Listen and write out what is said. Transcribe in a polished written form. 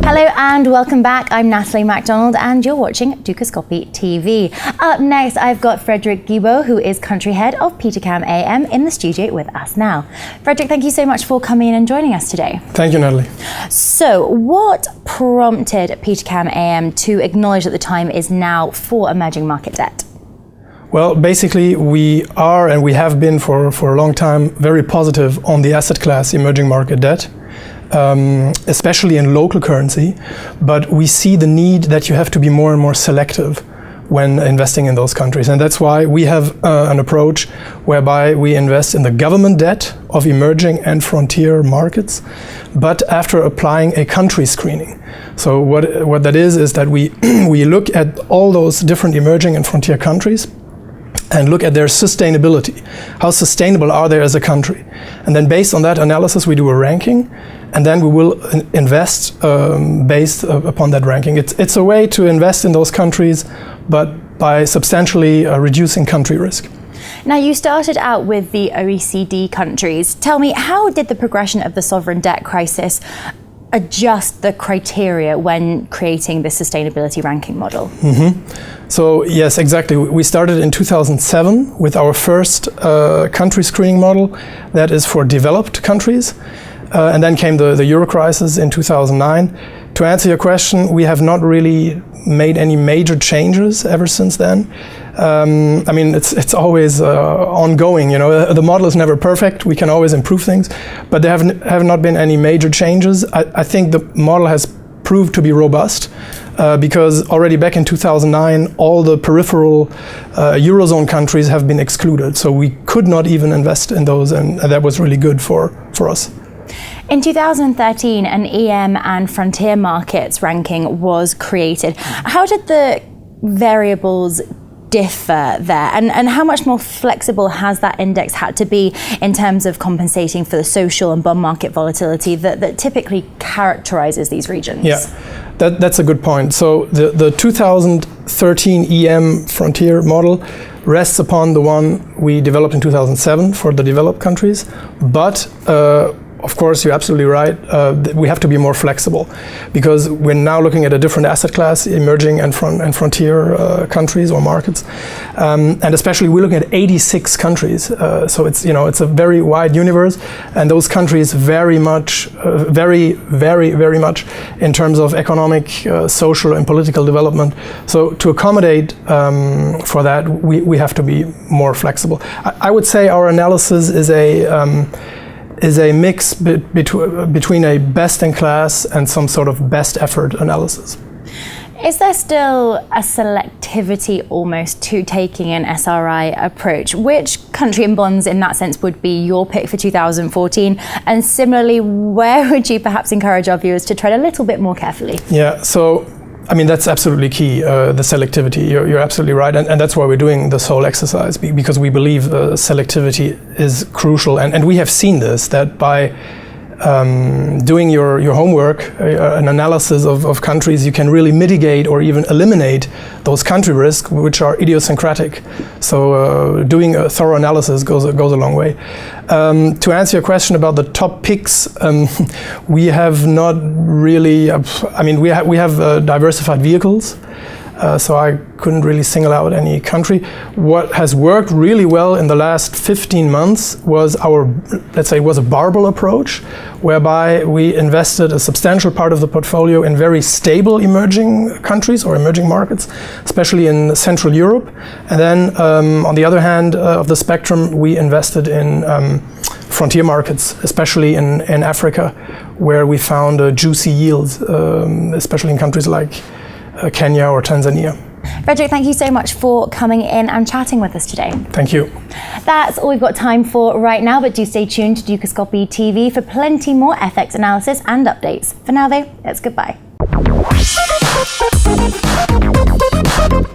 Hello and welcome back. I'm Natalie MacDonald and you're watching Dukascopy TV. Up next, I've got Frederic Guibaud, who is country head of Petercam AM, in the studio with us now. Frederic, thank you so much for coming in and joining us today. Thank you, Natalie. So, what prompted Petercam AM to acknowledge that the time is now for emerging market debt? Well, basically, we are and we have been for a long time very positive on the asset class emerging market debt. Especially in local currency, but we see the need that you have to be more and more selective when investing in those countries. And that's why we have an approach whereby we invest in the government debt of emerging and frontier markets, but after applying a country screening. So what that is that we look at all those different emerging and frontier countries and look at their sustainability. How sustainable are they as a country? And then based on that analysis, we do a ranking, and then we will invest based upon that ranking. It's a way to invest in those countries, but by substantially reducing country risk. Now, you started out with the OECD countries. Tell me, how did the progression of the sovereign debt crisis adjust the criteria when creating the sustainability ranking model? So yes, exactly. We started in 2007 with our first country screening model that is for developed countries. And then came the Euro crisis in 2009. To answer your question, we have not really made any major changes ever since then. I mean, it's always ongoing. You know, the model is never perfect. We can always improve things, but there have not been any major changes. I think the model has proved to be robust because already back in 2009, all the peripheral Eurozone countries have been excluded. So we could not even invest in those, and that was really good for us. In 2013, an EM and frontier markets ranking was created. How did the variables differ there, and how much more flexible has that index had to be in terms of compensating for the social and bond market volatility that typically characterizes these regions? Yeah, that's a good point. So the 2013 EM frontier model rests upon the one we developed in 2007 for the developed countries, but of course, you're absolutely right. We have to be more flexible because we're now looking at a different asset class, emerging and frontier countries or markets, and especially we're looking at 86 countries. So it's a very wide universe, and those countries vary much, very much in terms of economic, social, and political development. So to accommodate for that, we have to be more flexible. I would say our analysis is a mix between a best-in-class and some sort of best effort analysis. Is there still a selectivity almost to taking an SRI approach? Which country and bonds in that sense would be your pick for 2014? And similarly, where would you perhaps encourage our viewers to tread a little bit more carefully? Yeah, so I mean, that's absolutely key, the selectivity. You're absolutely right. And that's why we're doing this whole exercise, because we believe selectivity is crucial. And we have seen this, that by doing your homework, an analysis of countries, you can really mitigate or even eliminate those country risks, which are idiosyncratic. So doing a thorough analysis goes a long way. To answer your question about the top picks, we have not really, I mean, we have diversified vehicles. So I couldn't really single out any country. What has worked really well in the last 15 months was a barbell approach, whereby we invested a substantial part of the portfolio in very stable emerging countries or emerging markets, especially in Central Europe. And then on the other hand of the spectrum, we invested in frontier markets, especially in Africa, where we found juicy yields, especially in countries like Kenya or Tanzania. Frederic, thank you so much for coming in and chatting with us today. Thank you. That's all we've got time for right now, but do stay tuned to Dukascopy TV for plenty more FX analysis and updates. For now though, it's goodbye.